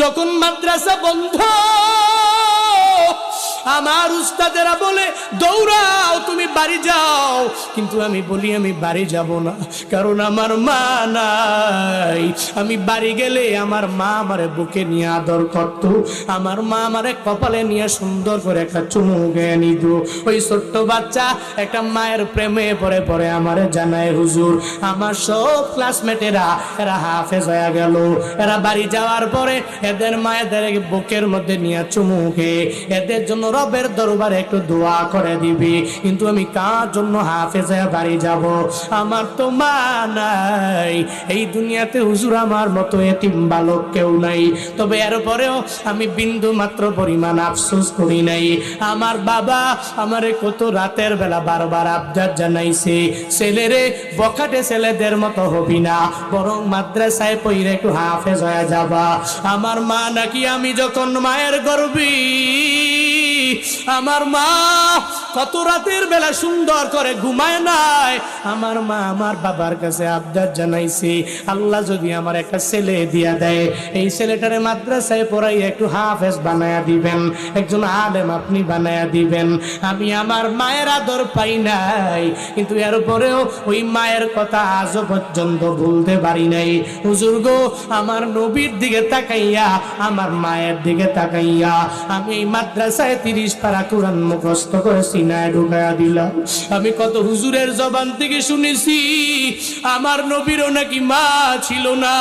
যখন মাদ্রাসা বন্ধ, আমার উস্তাদেরা বলে দৌড়াও, তুমি বাড়ি যাও। কিন্তু আমি বলি আমি বাড়ি যাব না, কারণ আমার মা নাই। আমি বাড়ি গেলে আমার মা আমারে বুকে নিয়ে আদর করত, আমার মা আমারে কপালে নিয়ে সুন্দর করে একটা চুমু খেয়ে নিত। ওই ছোট্ট বাচ্চা একটা মায়ের প্রেমে পড়ে পড়ে আমারে জানায়, হুজুর আমার সব ক্লাসমেটেরা এরা হাফেজ হয়ে গেল, এরা বাড়ি যাওয়ার পরে এদের মায়েদের বুকের মধ্যে নিয়ে চুমু খেয়ে এদের জন্য রবের দরবারে একটু দোয়া করে দিবি। কিন্তু আমি কার জন্য হাফেজ হয়ে বাড়ি যাব? আমার তো মা নাই এই দুনিয়াতে, হুজুর আমার মতো এতিম বালক কেউ নাই। তবে এরপরেও আমি বিন্দু মাত্র পরিমাণ আফসোস করি নাই। আমার বাবা আমারে কত রাতের বেলা বারবার আবদার জানাইছে, ছেলেরে বখাটে ছেলেদের মতো হবি না, বরং মাদ্রাসায় পড়ে একটু হাফেজ হয়ে যাবা। আমার মা নাকি আমি যখন মায়ের গর্ভে, আমার মা কত রাতের বেলা সুন্দর করে ঘুমায় নাই। আমার মা আমার বাবার কাছে আবদার জানাইছে, আল্লাহ যদি আমার একটা ছেলে দিয়া দেয়, এই ছেলেটারে মাদ্রাসায় পড়াই একটু হাফেজ বানায়া দিবেন, একজন আলেম আপনি বানায়া দিবেন। আমি আমার মায়ের আদর পাই নাই, কিন্তু এরপরেও ওই মায়ের কথা আজও পর্যন্ত ভুলতে পারি নাই। হুজুর গো, আমার নবীর দিকে তাকাইয়া, আমার মায়ের দিকে তাকাইয়া আমি এই মাদ্রাসায় 30 পারা কোরআন মুখস্থ করে সিনায় ঢুকাইয়া দিলাম। আমি কত হুজুরের জবান থেকে শুনেছি আমার নবীরও নাকি মা ছিল না।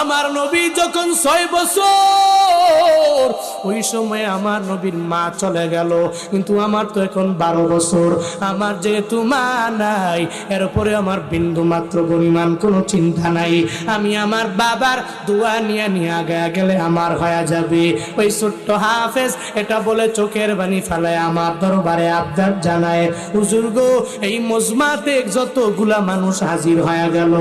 আমার নবী যখন 6 বছর, ওই সময় আমার নবীর মা চলে গেল, কিন্তু আমার তো এখন 12 বছর। আমার যেহেতু মা নাই, এরপরে আমার বিন্দু মাত্র পরিমাণ কোনো চিন্তা নাই। আমি আমার বাবার দোয়া নিয়ে নিয়ে আগে গেলে আমার হয়ে যাবে। ওই ছোট্ট হাফেজ এটা বলে চোখের বানি ফেলায় আমার দরবারে আবদার জানায়, হুজুর গো, এই মজমাতে যতগুলা মানুষ হাজির হয়ে গেল,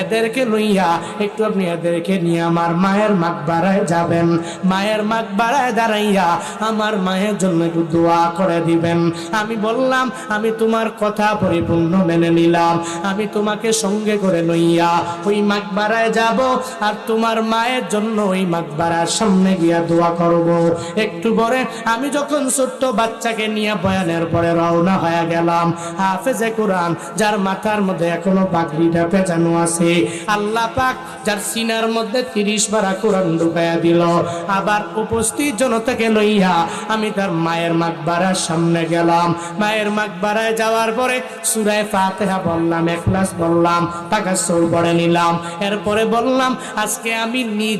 এদেরকে লইয়া একটু আপনি এদেরকে নিয়ে আমার মায়ের মাকবারায় যাবেন, মায়ের মাকবারায় দাঁড়াইয়া আমার মায়ের জন্য একটু দোয়া করে দিবেন। আমি বললাম, আমি তোমার কথা পরিপূর্ণ মেনে নিলাম, আমি তোমাকে সঙ্গে করে লইয়া ওই মাকবারায় যাব, আর তোমার মায়ের জন্য ওই মাকবারার সামনে গিয়া দোয়া করব। একটু পরে আমি যখন ছোট্ট বাচ্চাকে নিয়ে বয়ানের পরে রওনা হয়ে গেলাম, হাফেজে কোরআন যার মাথার মধ্যে এখনো পাগড়িটা পেঁচানো আছে, আল্লাহ পাক যার সিনার মধ্যে 30 পারা কোরআন ঢুকাইয়া দিল, আবার উপস্থিত জনতাকে লইয়া আমি তার মায়ের মাকবারার সামনে গেলাম। মায়ের মাকবারায় যাওয়ার পরে সূরা ফাতিহা বললাম, ইখলাস বললাম, তাকাসসুর পড়ে নিলাম। এরপরে বললাম, আজকে আমি নিজে